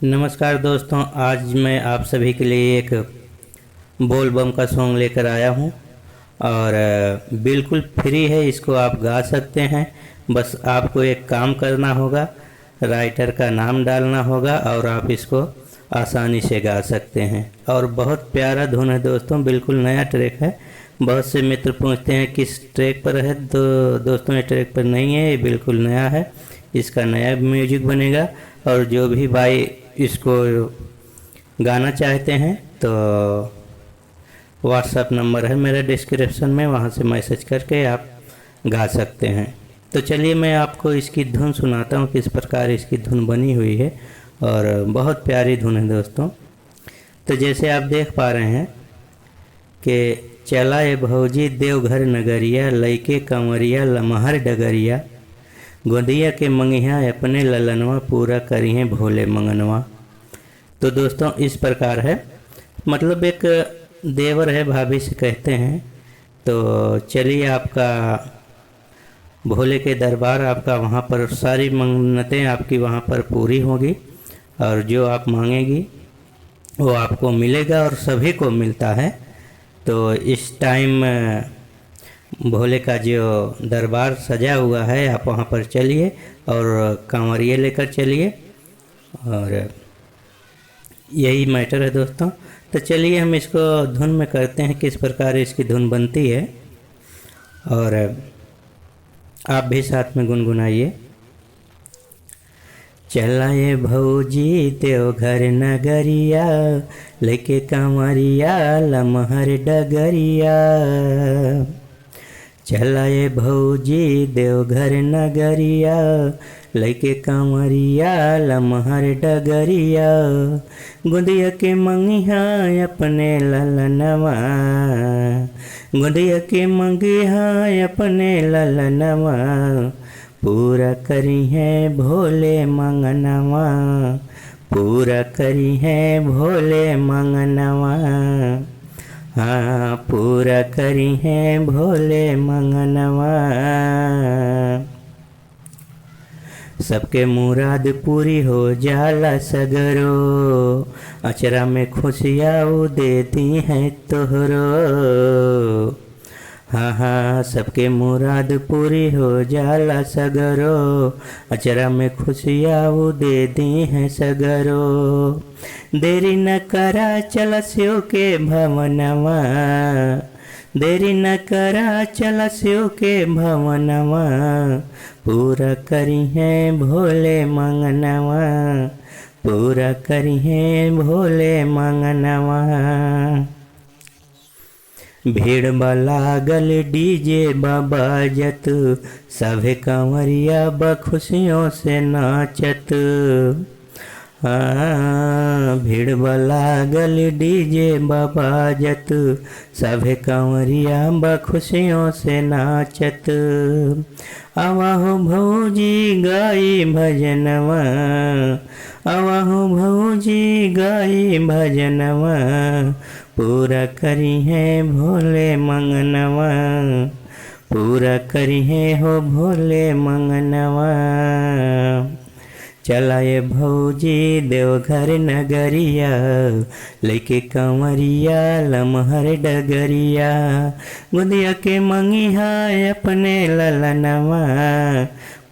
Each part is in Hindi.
नमस्कार दोस्तों, आज मैं आप सभी के लिए एक बोल बम का सॉन्ग लेकर आया हूँ और बिल्कुल फ्री है। इसको आप गा सकते हैं। बस आपको एक काम करना होगा, राइटर का नाम डालना होगा और आप इसको आसानी से गा सकते हैं। और बहुत प्यारा धुन है दोस्तों, बिल्कुल नया ट्रैक है। बहुत से मित्र पूछते हैं किस ट्रैक पर है, तो दोस्तों ये ट्रैक पर नहीं है, ये बिल्कुल नया है। इसका नया म्यूजिक बनेगा और जो भी भाई इसको गाना चाहते हैं तो व्हाट्सएप नंबर है मेरा डिस्क्रिप्शन में, वहाँ से मैसेज करके आप गा सकते हैं। तो चलिए मैं आपको इसकी धुन सुनाता हूँ, किस प्रकार इसकी धुन बनी हुई है और बहुत प्यारी धुन है दोस्तों। तो जैसे आप देख पा रहे हैं कि चला ए भौजी देवघर नगरिया, लइके कंवरिया लमहर डगरिया, गोदिया के मंगिया अपने ललनवा, पूरा करिए भोले मंगनवा। तो दोस्तों इस प्रकार है, मतलब एक देवर है भाभी से कहते हैं, तो चलिए आपका भोले के दरबार, आपका वहाँ पर सारी मन्नतें आपकी वहाँ पर पूरी होगी और जो आप मांगेगी वो आपको मिलेगा और सभी को मिलता है। तो इस टाइम भोले का जो दरबार सजा हुआ है, आप वहाँ पर चलिए और कांवरिये लेकर चलिए, और यही मैटर है दोस्तों। तो चलिए हम इसको धुन में करते हैं, किस प्रकार इसकी धुन बनती है, और आप भी साथ में गुनगुनाइए। चला ए भौजी देवघर नगरिया, लेके कांवरिया लमहर डगरिया, चला ए भौजी देवघर नगरिया, लइके कांवरिया लमहर डगरिया, गोदिया के मंगिया अपने ललनवा, गोदिया के मंगिया अपने ललनवा, पूरा करी है भोले मंगनवा, पूरा करी है भोले मंगनवा, हाँ पूरा करी है भोले मंगनवा। सबके मुराद पूरी हो जाला सगरो, अचरा में खुशियाँ देती हैं तोहरो, हाँ हाँ सबके मुराद पूरी हो जाला सगरो, अचरा में खुशियाँ दे दी हैं सगरो, देरी न करा चल शिव के भवनवा, देरी न करा चल शिव के भवनवा, पूरा करी है भोले मंगनवा, पूरा करी है भोले मंगनवा। भीड़ लागल डीजे बाजत, सभे कंवरिया बखुशियों से नाचत, हाँ भीड़ लागल डीजे बाजत, सभे कंवरिया बखुशियों से नाचत, आवाहो भौजी गाई भजनवा, आवाहो भौजी गाई भजनवा, पूरा करी है भोले मंगनवा, पूरा करी है हो भोले मंगनवा। चला ए भौजी देवघर नगरिया, लेके कंवरिया लमहर डगरिया, गोदिया के मंगिया अपने ललनवा,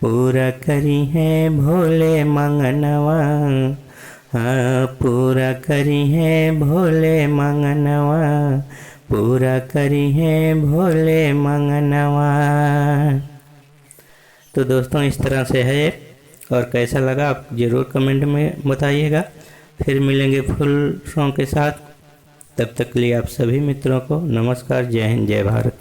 पूरा करी है भोले मंगनवा, हाँ पूरा करी है भोले मंगनवा, पूरा करी है भोले मंगनवा। तो दोस्तों इस तरह से है, और कैसा लगा आप ज़रूर कमेंट में बताइएगा। फिर मिलेंगे फुल सॉन्ग के साथ, तब तक के लिए आप सभी मित्रों को नमस्कार, जय हिंद, जय भारत।